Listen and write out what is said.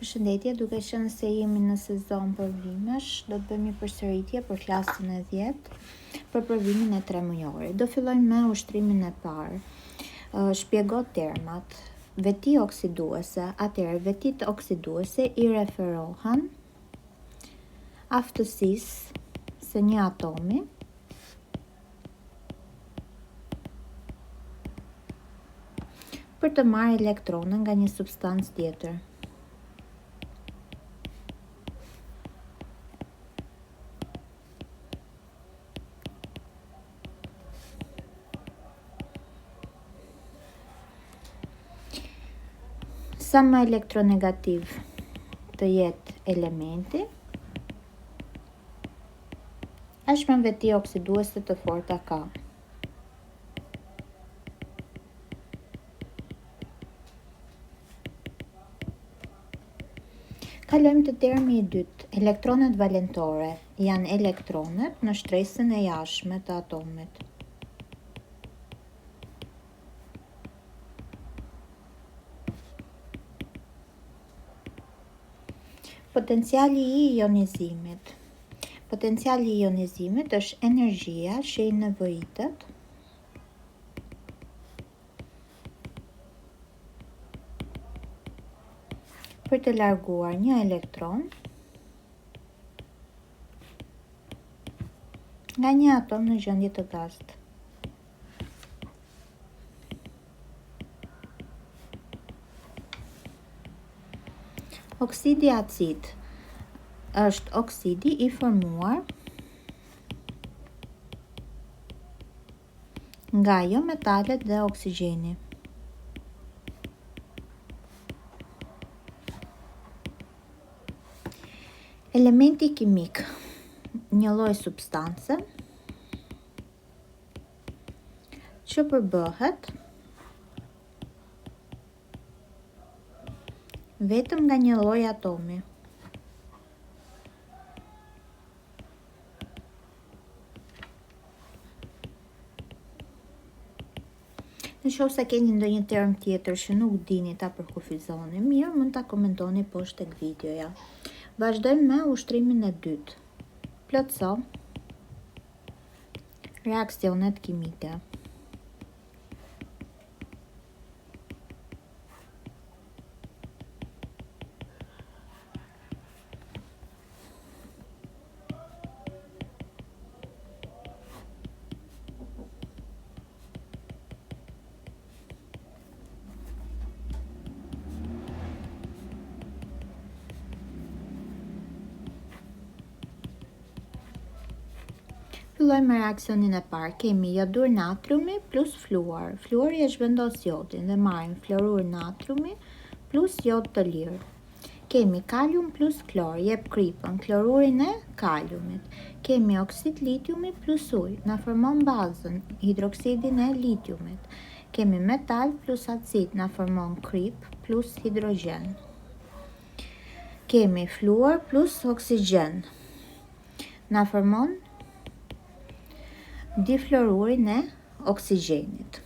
Përshëndetje, duke qenë se jemi në sezon përvimesh, do të bëjmë një përsëritje për klasën e 10 për përvimin e 3 mujore. Do fillojmë me ushtrimin e parë. Shpjego termat. Veti oksiduese. Atëherë, vetit oksiduese i referohen aftësisë së një atomi për të marrë elektronën nga një substancë tjetër. Sa më elektronegativ të jetë elementi, aq më veti oksiduese të forta ka. Kalojmë te termi i dytë. Elektronet valentore janë elektronet në shtresën e jashtme të atomit. Potenciali i ionizimit. Potenciali i ionizimit është energjia që i nevojitet për të larguar një elektron nga një atom në gjendje të gaztë. Oksidi acid është oksidi i formuar nga jo metalet dhe oksigjeni. Elementi kimik, një lloj substance që përbëhet vetëm nga një lloj atomi. Nëse keni ndonjë term tjetër që nuk dini ta përkufizoni mirë, mund ta komentoni poshtë tek videoja. Vazhdojmë me ushtrimin e dytë. Plotso reaksionet kimike. Fillojmë me reaksionin e parë. Kemi jodur natriumi plus fluor. Fluori e zhvendos jodin dhe marrim florur natriumi plus jod të lirë. Kemi kalium plus klor, jep kripën, klorurin e kaliumit. Kemi oksid litiumi plus ujë, na formon bazën, hidroksidin e litiumit. Kemi metal plus acid, na formon krip plus hidrogen. Kemi fluor plus oksigjen, na formon diflorurin e oksigjenit.